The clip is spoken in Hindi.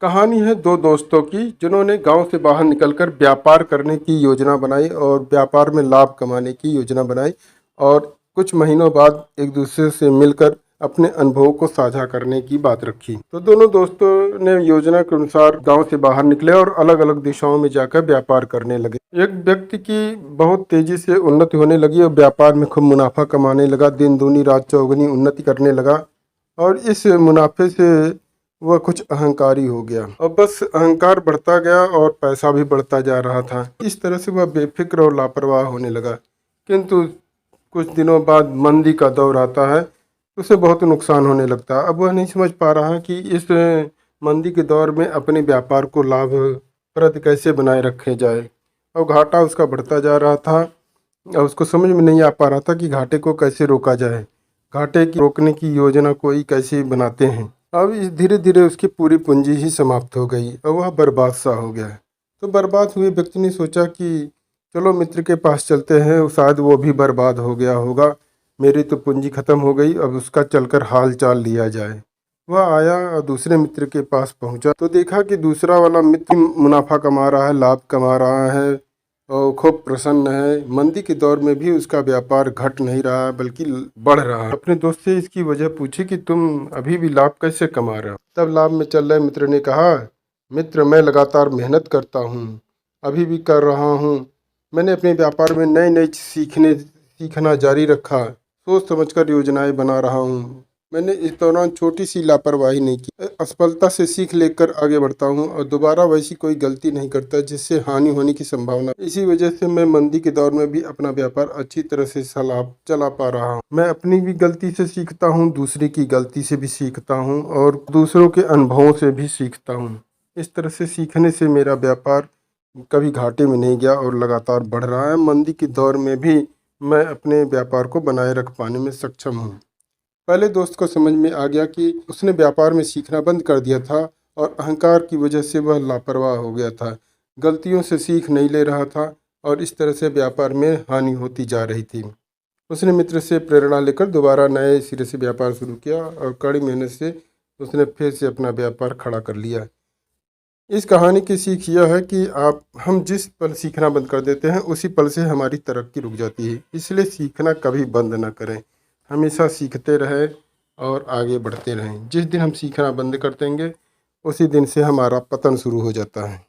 कहानी है दो दोस्तों की जिन्होंने गांव से बाहर निकलकर व्यापार करने की योजना बनाई और व्यापार में लाभ कमाने की योजना बनाई और कुछ महीनों बाद एक दूसरे से मिलकर अपने अनुभवों को साझा करने की बात रखी। तो दोनों दोस्तों ने योजना के अनुसार गांव से बाहर निकले और अलग अलग दिशाओं में जाकर व्यापार करने लगे। एक व्यक्ति की बहुत तेजी से उन्नति होने लगी और व्यापार में खूब मुनाफा कमाने लगा, दिन दूनी रात चौगुनी उन्नति करने लगा और इस मुनाफे से वह कुछ अहंकारी हो गया और बस अहंकार बढ़ता गया और पैसा भी बढ़ता जा रहा था। इस तरह से वह बेफिक्र और लापरवाह होने लगा। किंतु कुछ दिनों बाद मंदी का दौर आता है, उसे बहुत नुकसान होने लगता है। अब वह नहीं समझ पा रहा कि इस मंदी के दौर में अपने व्यापार को लाभप्रद कैसे बनाए रखे जाए और घाटा उसका बढ़ता जा रहा था और उसको समझ में नहीं आ पा रहा था कि घाटे को कैसे रोका जाए, घाटे की रोकने की योजना कोई कैसे बनाते हैं। अब इस धीरे धीरे उसकी पूरी पूंजी ही समाप्त हो गई और वह बर्बाद सा हो गया। तो बर्बाद हुए व्यक्ति ने सोचा कि चलो मित्र के पास चलते हैं, शायद वो भी बर्बाद हो गया होगा, मेरी तो पूंजी खत्म हो गई, अब उसका चलकर हाल चाल लिया जाए। वह आया और दूसरे मित्र के पास पहुंचा तो देखा कि दूसरा वाला मित्र मुनाफा कमा रहा है, लाभ कमा रहा है और खूब प्रसन्न है। मंदी के दौर में भी उसका व्यापार घट नहीं रहा बल्कि बढ़ रहा है। अपने दोस्त से इसकी वजह पूछी कि तुम अभी भी लाभ कैसे कमा रहे हो। तब लाभ में चल रहे मित्र ने कहा, मित्र मैं लगातार मेहनत करता हूँ, अभी भी कर रहा हूँ। मैंने अपने व्यापार में नए नए सीखना जारी रखा, सोच समझकर योजनाएं बना रहा हूँ। मैंने इस दौरान छोटी सी लापरवाही नहीं की, असफलता से सीख लेकर आगे बढ़ता हूँ और दोबारा वैसी कोई गलती नहीं करता जिससे हानि होने की संभावना। इसी वजह से मैं मंदी के दौर में भी अपना व्यापार अच्छी तरह से चला पा रहा हूँ। मैं अपनी भी गलती से सीखता हूँ, दूसरे की गलती से भी सीखता हूँ और दूसरों के अनुभवों से भी सीखता हूँ। इस तरह से सीखने से मेरा व्यापार कभी घाटे में नहीं गया और लगातार बढ़ रहा है। मंदी के दौर में भी मैं अपने व्यापार को बनाए रख पाने में सक्षम हूँ। पहले दोस्त को समझ में आ गया कि उसने व्यापार में सीखना बंद कर दिया था और अहंकार की वजह से वह लापरवाह हो गया था, गलतियों से सीख नहीं ले रहा था और इस तरह से व्यापार में हानि होती जा रही थी। उसने मित्र से प्रेरणा लेकर दोबारा नए सिरे से व्यापार शुरू किया और कड़ी मेहनत से उसने फिर से अपना व्यापार खड़ा कर लिया। इस कहानी की सीख यह है कि हम जिस पल सीखना बंद कर देते हैं उसी पल से हमारी तरक्की रुक जाती है। इसलिए सीखना कभी बंद न करें, हमेशा सीखते रहें और आगे बढ़ते रहें। जिस दिन हम सीखना बंद कर देंगे उसी दिन से हमारा पतन शुरू हो जाता है।